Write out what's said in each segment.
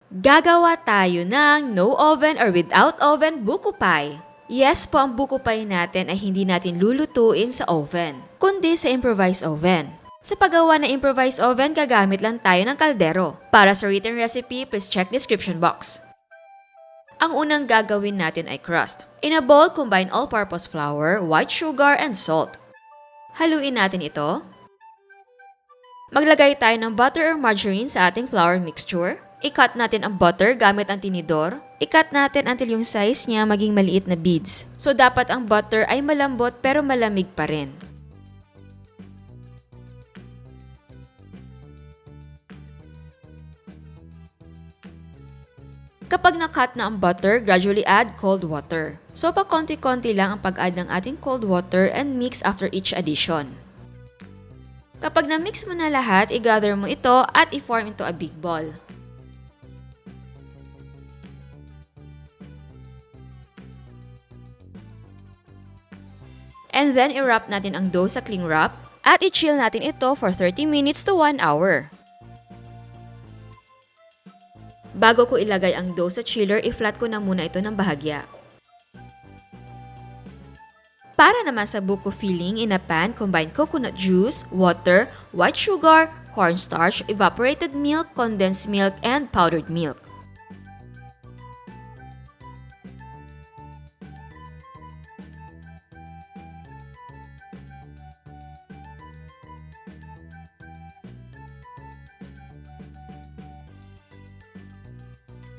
Gagawa tayo ng no oven or without oven buko pie. Yes po, ang buko pie natin ay hindi natin lulutuin sa oven, kundi sa improvised oven. Sa paggawa ng improvised oven, gagamit lang tayo ng kaldero. Para sa written recipe, please check description box. Ang unang gagawin natin ay crust. In a bowl, combine all-purpose flour, white sugar, and salt. Haluin natin ito. Maglagay tayo ng butter or margarine sa ating flour mixture. I-cut natin ang butter gamit ang tinidor. I-cut natin until yung size niya maging maliit na beads. So dapat ang butter ay malambot pero malamig pa rin. Kapag na-cut na ang butter, gradually add cold water. So pa konti-konti lang ang pag-add ng ating cold water and mix after each addition. Kapag na-mix mo na lahat, i-gather mo ito at i-form into a big ball. And then, i-wrap natin ang dough sa cling wrap at i-chill natin ito for 30 minutes to 1 hour. Bago ko ilagay ang dough sa chiller, i-flat ko na muna ito ng bahagya. Para naman sa buko filling, in a pan, combine coconut juice, water, white sugar, cornstarch, evaporated milk, condensed milk, and powdered milk.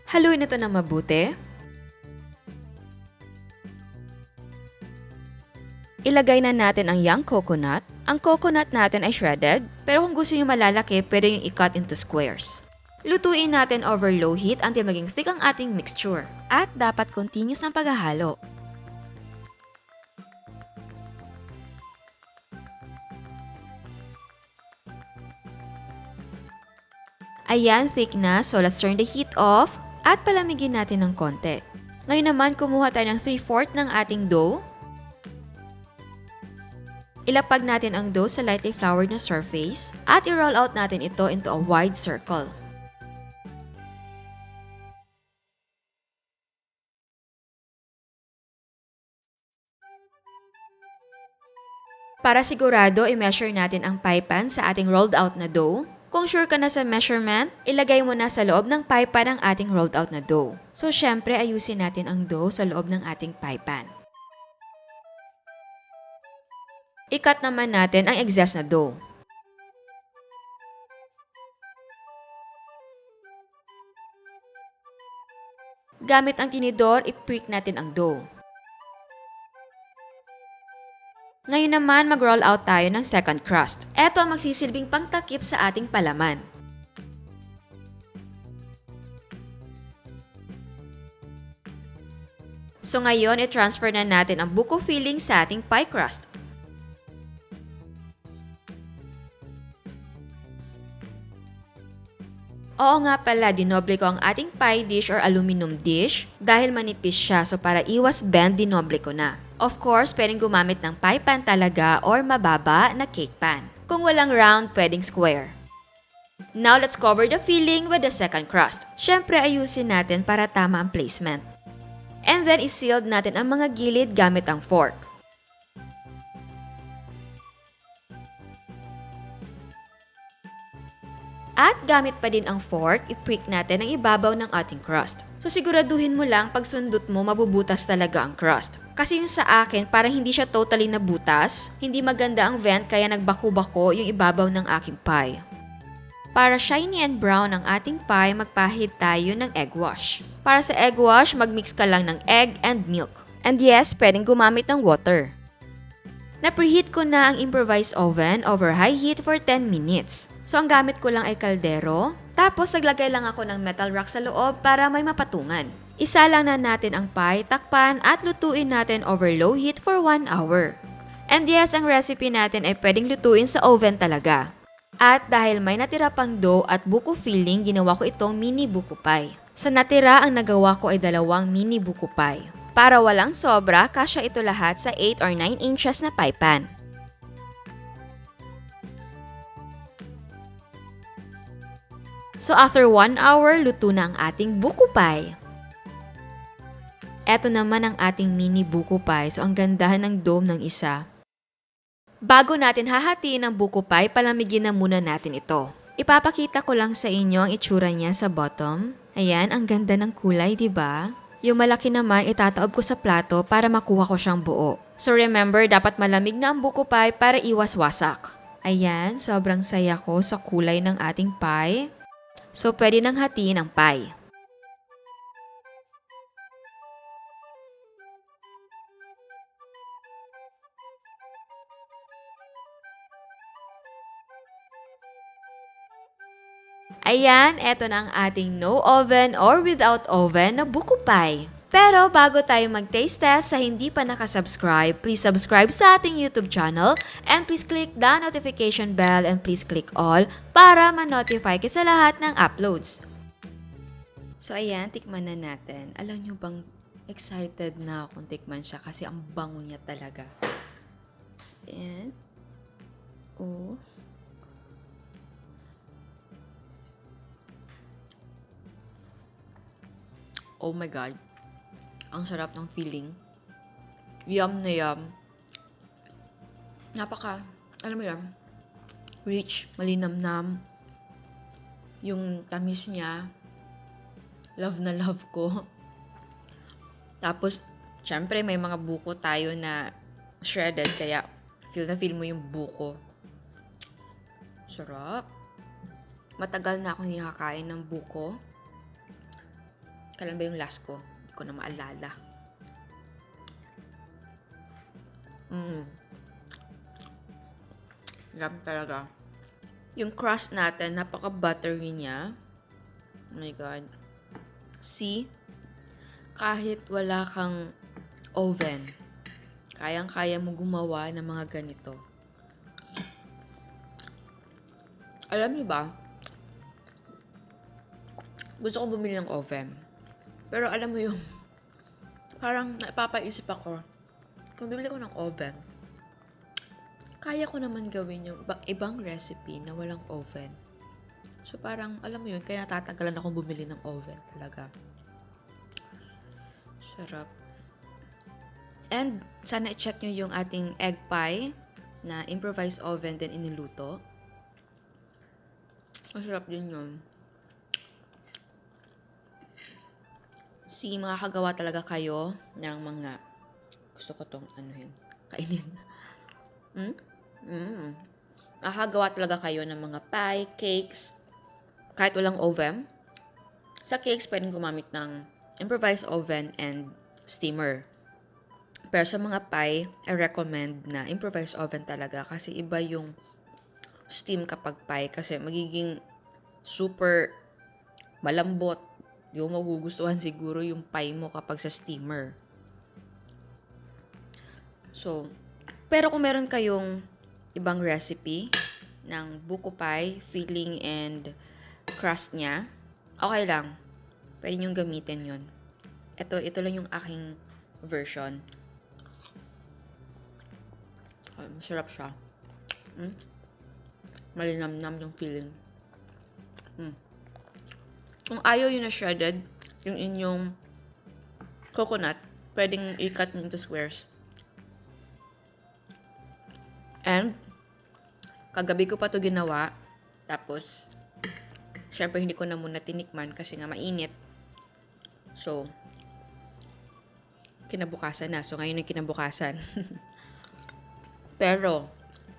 Haluin ito ng mabuti. Ilagay na natin ang young coconut. Ang coconut natin ay shredded, pero kung gusto nyo malalaki, pwede yung i-cut into squares. Lutuin natin over low heat until maging thick ang ating mixture. At dapat continuous ang paghahalo. Ayan, thick na, so let's turn the heat off at palamigin natin ng konti. Ngayon naman, kumuha tayo ng 3/4 ng ating dough. Ilapag natin ang dough sa lightly floured na surface at i-roll out natin ito into a wide circle. Para sigurado, i-measure natin ang pie pan sa ating rolled out na dough. Kung sure ka na sa measurement, ilagay mo na sa loob ng pie pan ang ating rolled out na dough. So, syempre, ayusin natin ang dough sa loob ng ating pie pan. I-cut naman natin ang excess na dough. Gamit ang tinidor, i-prick natin ang dough. Ngayon naman, mag-roll out tayo ng second crust. Ito ang magsisilbing pangtakip sa ating palaman. So ngayon, i-transfer na natin ang buko filling sa ating pie crust. Oo nga pala, dinoble ko ang ating pie dish or aluminum dish dahil manipis siya, so para iwas bend, dinoble ko na. Of course, pwedeng gumamit ng pie pan talaga or mababa na cake pan. Kung walang round, pwedeng square. Now, let's cover the filling with the second crust. Syempre, ayusin natin para tama ang placement. And then, i-sealed natin ang mga gilid gamit ang fork. At gamit pa din ang fork, i-prick natin ang ibabaw ng ating crust. So siguraduhin mo lang pag sundot mo, mabubutas talaga ang crust. Kasi yung sa akin, parang hindi siya totally nabutas, hindi maganda ang vent kaya nagbako-bako yung ibabaw ng aking pie. Para shiny and brown ang ating pie, magpahid tayo ng egg wash. Para sa egg wash, magmix ka lang ng egg and milk. And yes, pwedeng gumamit ng water. Na-preheat ko na ang improvised oven over high heat for 10 minutes. So, ang gamit ko lang ay kaldero. Tapos, naglagay lang ako ng metal rack sa loob para may mapatungan. Isa lang na natin ang pie, takpan at lutuin natin over low heat for 1 hour. And yes, ang recipe natin ay pwedeng lutuin sa oven talaga. At dahil may natira pang dough at buko filling, ginawa ko itong mini buko pie. Sa natira, ang nagawa ko ay 2 mini buko pie. Para walang sobra, kasya ito lahat sa 8 or 9 inches na pie pan. So after 1 hour, luto na ang ating buko pie. Eto naman ang ating mini buko pie. So ang gandahan ng dome ng isa. Bago natin hahatiin ang buko pie, palamigin na muna natin ito. Ipapakita ko lang sa inyo ang itsura niya sa bottom. Ayan, ang ganda ng kulay, di ba? Yung malaki naman, itataob ko sa plato para makuha ko siyang buo. So remember, dapat malamig na ang buko pie para iwas wasak. Ayan, sobrang saya ko sa kulay ng ating pie. So pwede nang hatiin ang pie. Ayan, eto na ang ating no oven or without oven na buko pie. Pero bago tayo mag-taste test sa hindi pa nakasubscribe, please subscribe sa ating YouTube channel and please click the notification bell and please click all para ma-notify ka sa lahat ng uploads. So ayan, tikman na natin. Alam nyo bang excited na akong tikman siya kasi ang bango niya talaga. Ayan. Oh. Oh my God. Ang sarap ng feeling. Yum na yum. Alam mo yun, rich, malinamnam. Yung tamis niya, love na love ko. Tapos, syempre may mga buko tayo na shredded, kaya feel na feel mo yung buko. Sarap. Matagal na ako hindi nakakain ng buko. Kailan ba yung last ko? Hindi ko na maalala. Love talaga. Yung crust natin, napaka-buttery niya. Oh my God. See? Kahit wala kang oven, kayang-kaya mo gumawa ng mga ganito. Alam niyo ba? Gusto ko bumili ng oven. Pero alam mo yung, parang napapaisip ako, kung bibili ko ng oven, kaya ko naman gawin yung ibang recipe na walang oven. So parang, alam mo yun, kaya natatagalan akong bumili ng oven talaga. Sarap. And, sana i-check nyo yung ating egg pie na improvised oven din iniluto. Masarap din yun. Makakagawa talaga kayo ng mga, gusto ko tong kainin. Makakagawa talaga kayo ng mga pie, cakes, kahit walang oven. Sa cakes, pwedeng gumamit ng improvised oven and steamer. Pero sa mga pie, I recommend na improvised oven talaga kasi iba yung steam kapag pie kasi magiging super malambot. Yung magugustuhan siguro yung pie mo kapag sa steamer. So, pero kung meron kayong ibang recipe ng buko pie, filling and crust niya, okay lang. Pwede niyong gamitin yun. Ito lang yung aking version. Masarap siya. Malinamnam yung feeling. Kung ayaw yun na shredded, yung inyong coconut, pwedeng i-cut into squares. And, kagabi ko pa to ginawa. Tapos, syempre hindi ko na muna tinikman kasi nga mainit. So, kinabukasan na. So, ngayon yung kinabukasan. Pero,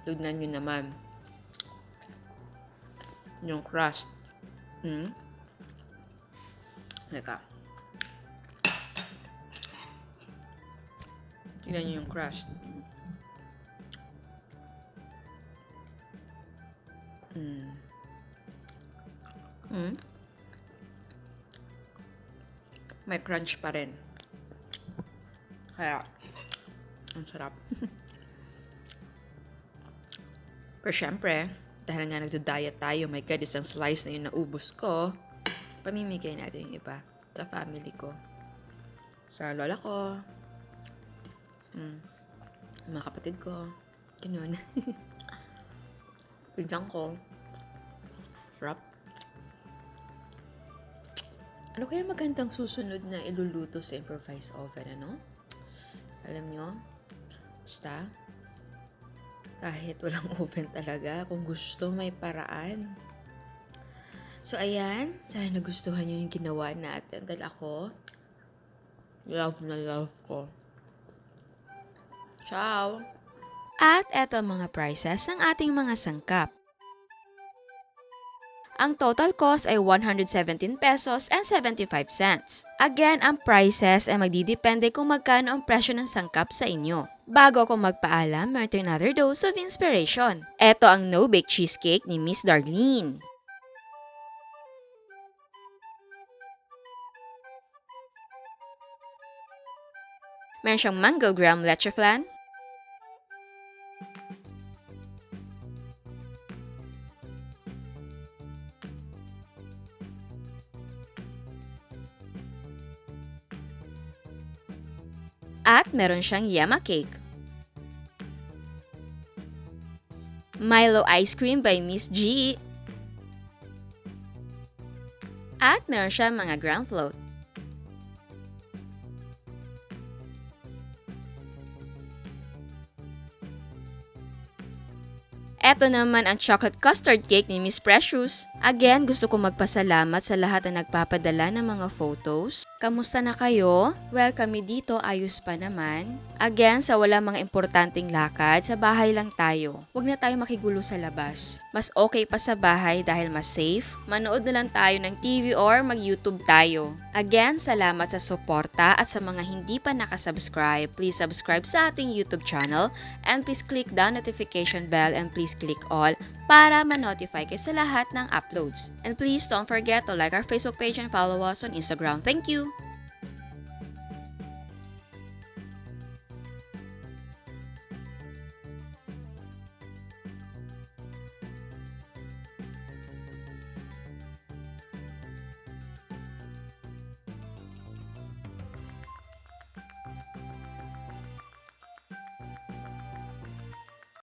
tignan nyo naman. Yung crust. Teka. Tignan nyo yung crust. May crunch pa rin. Kaya, ang sarap. Pero syempre, dahil nga nagda-diet tayo, my God, isang slice na yung naubos ko, pamimigay natin yung iba sa family ko. Sa lola ko, mga kapatid ko, ganun. Pinsan ko. Sarap. Ano kaya magandang susunod na iluluto sa improvised oven, ano? Alam nyo, basta, kahit walang oven talaga, kung gusto, may paraan. So, ayan, sana nagustuhan nyo yung ginawa natin. Dahil ako, love na love ko. Ciao! At eto ang mga prices ng ating mga sangkap. Ang total cost ay 117 pesos and 75 cents. Again, ang prices ay magdidepende kung magkano ang presyo ng sangkap sa inyo. Bago ako magpaalam, meron tayong another dose of inspiration. Ito ang no-bake cheesecake ni Miss Darlene. Meron siyang mango graham leche flan, at meron siyang yama cake. Milo Ice Cream by Miss G. At meron siyang mga ground float. Ito naman ang chocolate custard cake ni Miss Precious. Again, gusto ko magpasalamat sa lahat na nagpapadala ng mga photos. Kamusta na kayo? Well, kami dito ayos pa naman. Again, sa wala mga importanteng lakad, sa bahay lang tayo. Huwag na tayo makigulo sa labas. Mas okay pa sa bahay dahil mas safe. Manood na lang tayo ng TV or mag-YouTube tayo. Again, salamat sa suporta at sa mga hindi pa nakasubscribe. Please subscribe sa ating YouTube channel and please click the notification bell and please click all para ma-notify kayo sa lahat ng uploads. And please don't forget to like our Facebook page and follow us on Instagram. Thank you!